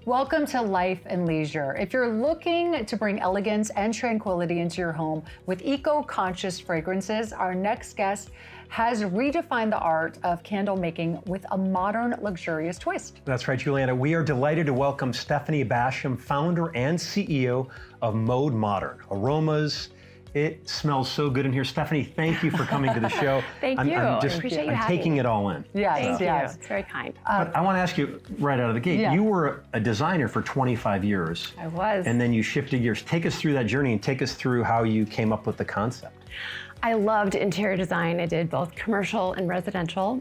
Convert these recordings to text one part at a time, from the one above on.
Welcome to Life and Leisure. If you're looking to bring elegance and tranquility into your home with eco-conscious fragrances, our next guest has redefined the art of candle making with a modern, luxurious twist. That's right, Giuliana. We are delighted to welcome Stephanie Basham, founder and CEO of MODE Modern Aromas. It smells so good in here. Stephanie, thank you for coming to the show. Thank you. I appreciate you I'm having taking me. it all in. Yes, Thank yes. you. It's very kind. But I want to ask you right out of the gate, Yeah. you were a designer for 25 years. I was. And then you shifted gears. Take us through that journey and take us through how you came up with the concept. I loved interior design. I did both commercial and residential.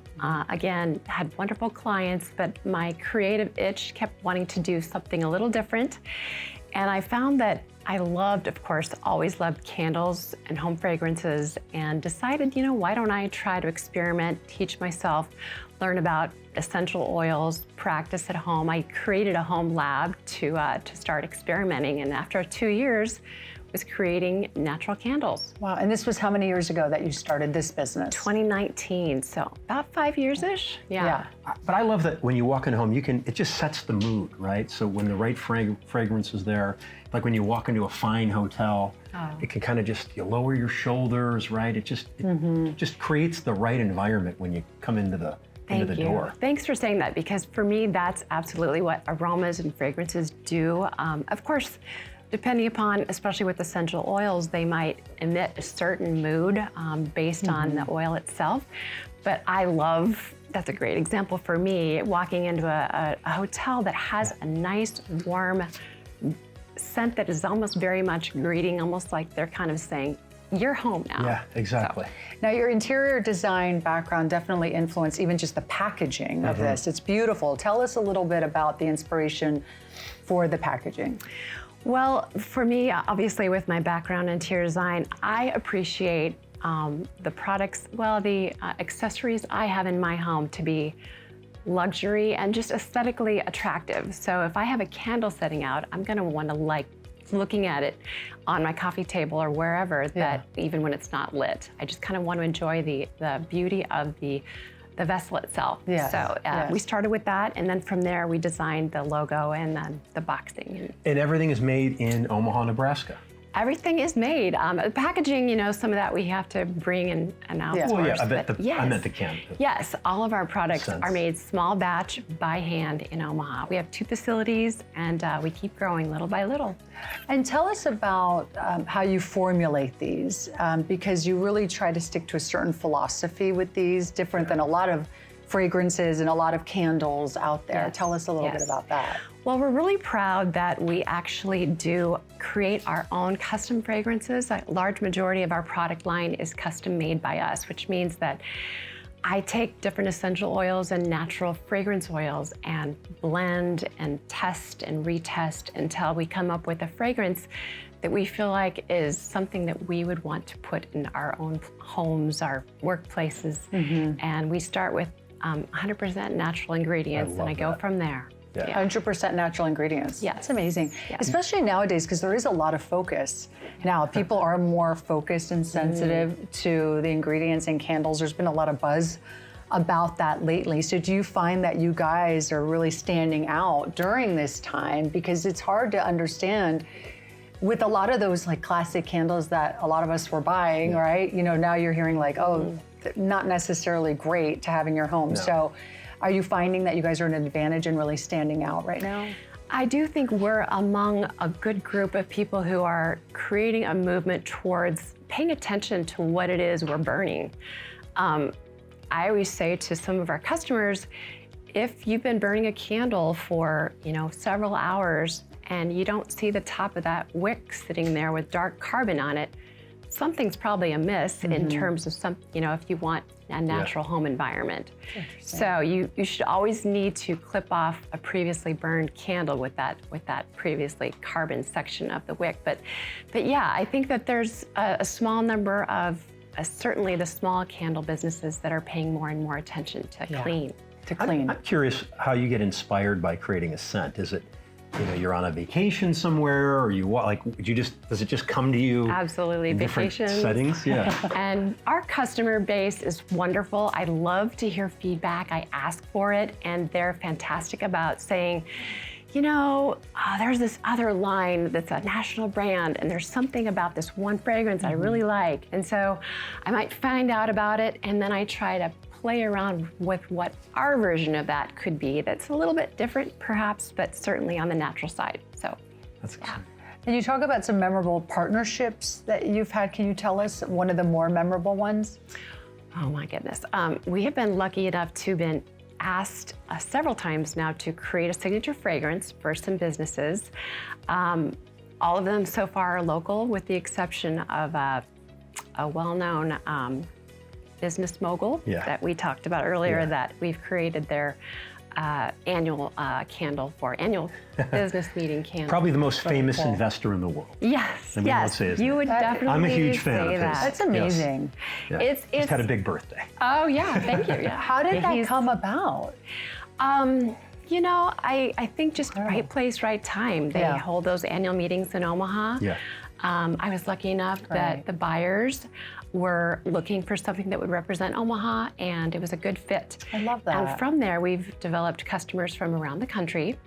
Again, had wonderful clients, but my creative itch kept wanting to do something a little different. And I found that I loved, of course, always loved candles and home fragrances, and decided, why don't I try to experiment, teach myself, learn about essential oils, practice at home. I created a home lab to start experimenting, and after 2 years, was creating natural candles. Wow, and this was how many years ago that you started this business? 2019, so about 5 years-ish. Yeah. But I love that when you walk in a home, it just sets the mood, right? So when the right fragrance is there, like when you walk into a fine hotel, it can kind of you lower your shoulders, right? It just creates the right environment when you come into the door. Thanks for saying that, because for me, that's absolutely what aromas and fragrances do. Of course, depending upon, especially with essential oils, they might emit a certain mood based on the oil itself. But that's a great example for me, walking into a hotel that has a nice, warm scent that is almost very much greeting, almost like they're kind of saying, you're home now. Yeah, exactly. So, now, your interior design background definitely influenced even just the packaging of this. It's beautiful. Tell us a little bit about the inspiration for the packaging. Well, for me, obviously with my background in interior design, I appreciate the products, the accessories I have in my home to be luxury and just aesthetically attractive. So if I have a candle setting out, I'm gonna wanna like looking at it on my coffee table or wherever, that even when it's not lit. I just kind of want to enjoy the beauty of the vessel itself. Yes. So we started with that, and then from there we designed the logo and then the boxing. And everything is made in Omaha, Nebraska. Everything is made. The packaging, some of that we have to bring and outsource. Well, yeah, I meant the can. Yes, all of our products are made small batch by hand in Omaha. We have 2 facilities, and we keep growing little by little. And tell us about how you formulate these, because you really try to stick to a certain philosophy with these, different than a lot of fragrances and a lot of candles out there. Yes. Tell us a little bit about that. Well, we're really proud that we actually do create our own custom fragrances. A large majority of our product line is custom made by us, which means that I take different essential oils and natural fragrance oils and blend and test and retest until we come up with a fragrance that we feel like is something that we would want to put in our own homes, our workplaces. And we start with 100% natural ingredients, and I go from there. Yeah. 100% natural ingredients. Yes. That's amazing. Yes. Especially nowadays, because there is a lot of focus. Now, people are more focused and sensitive to the ingredients in candles. There's been a lot of buzz about that lately. So do you find that you guys are really standing out during this time? Because it's hard to understand with a lot of those like classic candles that a lot of us were buying, right? Now you're hearing like, not necessarily great to have in your home. No. So are you finding that you guys are at an advantage and really standing out right now? I do think we're among a good group of people who are creating a movement towards paying attention to what it is we're burning. I always say to some of our customers, if you've been burning a candle for several hours and you don't see the top of that wick sitting there with dark carbon on it, something's probably amiss in terms of if you want a natural home environment. So you should always need to clip off a previously burned candle with that previously carbon section of the wick. But yeah, I think that there's a small number of certainly the small candle businesses that are paying more and more attention to clean. I'm curious how you get inspired by creating a scent. Is it you're on a vacation somewhere, or does it just come to you? Absolutely, in different vacations. settings? Yeah. And our customer base is wonderful. I love to hear feedback. I ask for it, and they're fantastic about saying, there's this other line that's a national brand, and there's something about this one fragrance I really like. And so I might find out about it, and then I try to play around with what our version of that could be that's a little bit different, perhaps, but certainly on the natural side. So That's exciting. And you talk about some memorable partnerships that you've had. Can you tell us one of the more memorable ones? Oh my goodness. We have been lucky enough to been asked several times now to create a signature fragrance for some businesses. All of them so far are local, with the exception of a well-known business mogul that we talked about earlier, that we've created their annual candle for annual business meeting candle. Probably the most famous investor in the world. Yes, I mean, let's say his you name. would definitely I'm a huge fan say of his. that. That's amazing. Yeah. He's had a big birthday. Oh yeah, thank you. Yeah. How did that come about? I think just right place, right time. They hold those annual meetings in Omaha. Yeah. I was lucky enough that the buyers were looking for something that would represent Omaha, and it was a good fit. I love that. And from there, we've developed customers from around the country.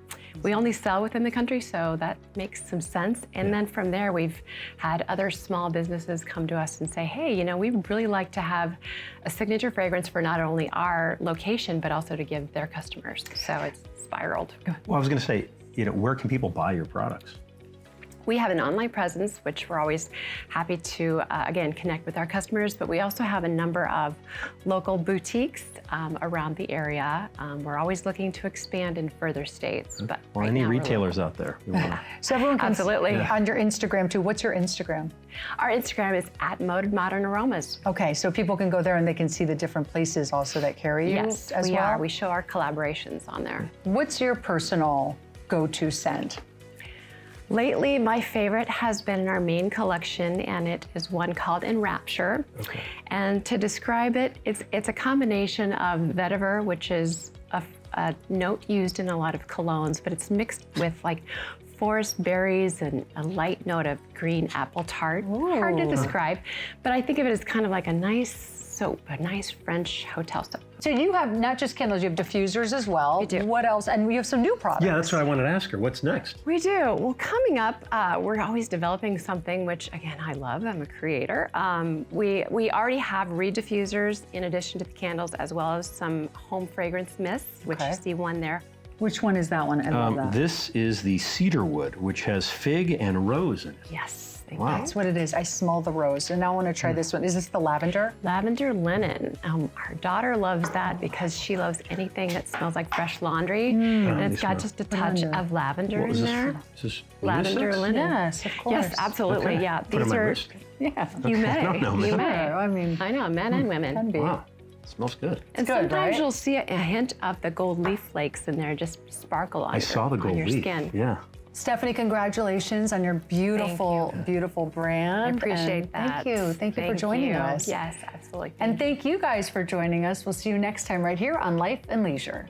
We only sell within the country, so that makes some sense. And then from there, we've had other small businesses come to us and say, hey, we'd really like to have a signature fragrance for not only our location, but also to give their customers. So it's spiraled. Well, I was going to say, where can people buy your products? We have an online presence, which we're always happy to, again, connect with our customers, but we also have a number of local boutiques around the area. We're always looking to expand in further states. But Well, any retailers out there? So everyone can Absolutely. on your Instagram too. What's your Instagram? Our Instagram is @MODE Modern Aromas. Okay, so people can go there and they can see the different places also that carry you Yes, as we well? are. We show our collaborations on there. What's your personal go-to scent? Lately, my favorite has been in our main collection, and it is one called Enrapture. Okay. And to describe it, it's a combination of vetiver, which is a note used in a lot of colognes, but it's mixed with like forest berries and a light note of green apple tart. Hard to describe, but I think of it as kind of like a nice soap, a nice French hotel soap. So you have not just candles, you have diffusers as well. We do. What else? And we have some new products. Yeah, that's what I wanted to ask her. What's next? We do. Well, coming up, we're always developing something, which again, I love. I'm a creator. We already have reed diffusers in addition to the candles, as well as some home fragrance mists, which you see one there. Which one is that one? I love that. This is the cedarwood, which has fig and rose in it. Yes. Wow. That's what it is. I smell the rose. And now I want to try this one. Is this the lavender? Lavender linen. Our daughter loves that because she loves anything that smells like fresh laundry. And it's got just a touch of lavender What was in this there. for? Is this Lavender unisex? linen. Yes, of course. Yes, absolutely. Okay. Yeah. Put it on my wrist. Yeah. You may. No, you man. may. I mean, I know, men and women. can be. Wow, it smells good. And good, sometimes right? you'll see a hint of the gold leaf flakes in there, just sparkle on I saw the gold your leaf. skin. Yeah. Stephanie, congratulations on your beautiful, beautiful brand. I appreciate And that. Thank you for joining us. Yes, absolutely. And thank you guys for joining us. We'll see you next time right here on Life and Leisure.